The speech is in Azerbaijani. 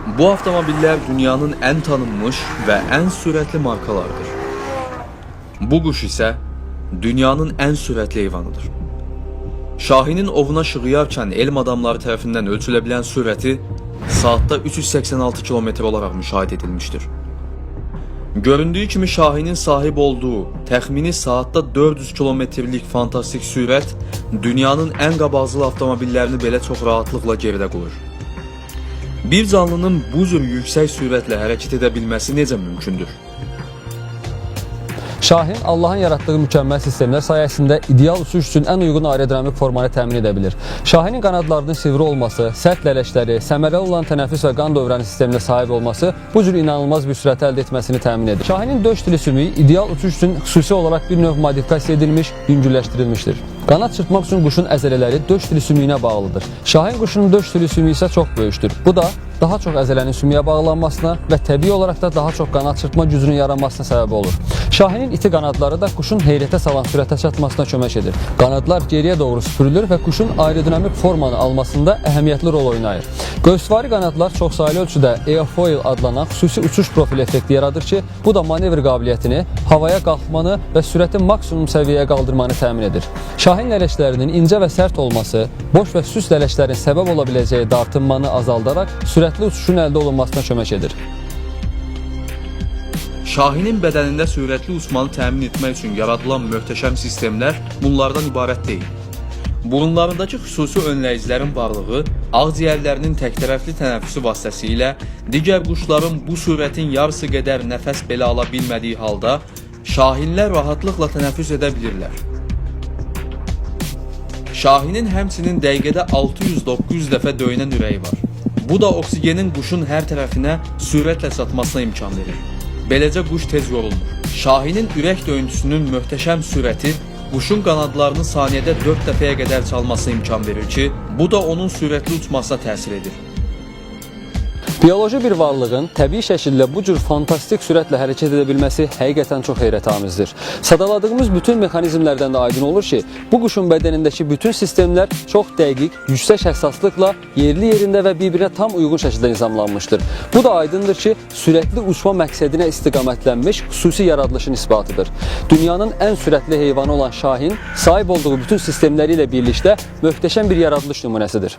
Bu avtomobiller dünyanın en tanınmış ve en süratli markalarıdır. Bu quş ise dünyanın en süratli heyvanıdır. Şahinin ovuna şığıyarkən elm adamları tərəfindən ölçüləbilən sürəti saatda 386 km olarak müşahidə edilmiştir. Göründüğü kimi Şahinin sahip olduğu təxmini saatda 400 kilometrlik fantastik sürət dünyanın en qabaqcıl avtomobillerini belə çox rahatlıqla geridə qoyur. Bir canlının bu cür yüksək sürətlə hərəkət edə bilməsi necə mümkündür? Şahin Allah'ın yarattığı mükemmel sistemler sayesinde ideal uçuş için en uygun aerodinamik formanı təmin edə bilir. Şahinin qanadlarının sivri olması, sərt lələşləri, səmərəli olan tənəffüs və qan dövrəni sisteminə sahib olması bu cür inanılmaz bir sürət əldə etməsini təmin edir. Şahinin döş dili sümüyü ideal uçuş üçün xüsusi olarak bir növ modifikasiya edilmiş, yüngülləşdirilmişdir. Qanad çırpmaq üçün quşun əzələləri döş dili sümüyünə bağlıdır. Şahin quşunun döş dili sümüyü isə çox böyükdür. Bu da daha çox əzələnin sümüyə bağlanmasına və təbii olaraq da daha çox qanad çırpma gücünün yaranmasına səbəb olur. Şahinin iti qanadları da quşun heyrətə salan sürətə çatmasına kömək edir. Qanadlar geriyə doğru süpürülür və quşun aerodinamik formanı almasında əhəmiyyətli rol oynayır. Göğsüvari qanadlar çoxsaylı ölçüdə airfoil adlanan xüsusi uçuş profili effekti yaradır ki, bu da manevr qabiliyyətini, havaya qalxmanı və sürəti maksimum səviyyəyə qaldırmanı təmin edir. Şahin lələşlərinin incə və sərt olması, boş və süs lələşlərin səbəb ola biləcəyi dartınmanı azaldaraq sürətli uçuşun əldə olunmasına kömək edir. Şahinin bədənində sürətli uçmanı təmin etmək üçün yaradılan möhtəşəm sistemlər bunlardan ibarət deyil. Burunlarındakı xüsusi önləyicilərin varlığı, ağciyərlərinin təktərəfli tənəffüsü vasitəsilə digər quşların bu sürətin yarısı qədər nəfəs belə ala bilmədiyi halda şahinlər rahatlıqla tənəffüs edə bilirlər. Şahinin həmçinin dəqiqədə 600-900 dəfə döyünən ürəyi var. Bu da oksigenin quşun hər tərəfinə sürətlə çatmasına imkan verir. Beləcə quş tez yorulmur. Şahinin ürək döyüntüsünün möhtəşəm sürəti quşun qanadlarını saniyədə 4 dəfəyə qədər çalmasına imkan verir ki, bu da onun sürətli uçmasına təsir edir. Biyoloji bir varlığın təbii şəkildə bu cür fantastik sürətlə hərəkət edə bilməsi həqiqətən çox heyrətamizdir. Sadaladığımız bütün mexanizmlərdən də aydın olur ki, bu quşun bədənindəki bütün sistemlər çox dəqiq, yüksək həssaslıqla yerli yerində və bir-birinə tam uyğun şəkildə nizamlanmışdır. Bu da aydındır ki, sürətli uçma məqsədinə istiqamətlənmiş xüsusi yaradılışın isbatıdır. Dünyanın ən sürətli heyvanı olan Şahin, sahib olduğu bütün sistemləri ilə birlikdə möhtəşəm bir yaradılış nümunəsidir.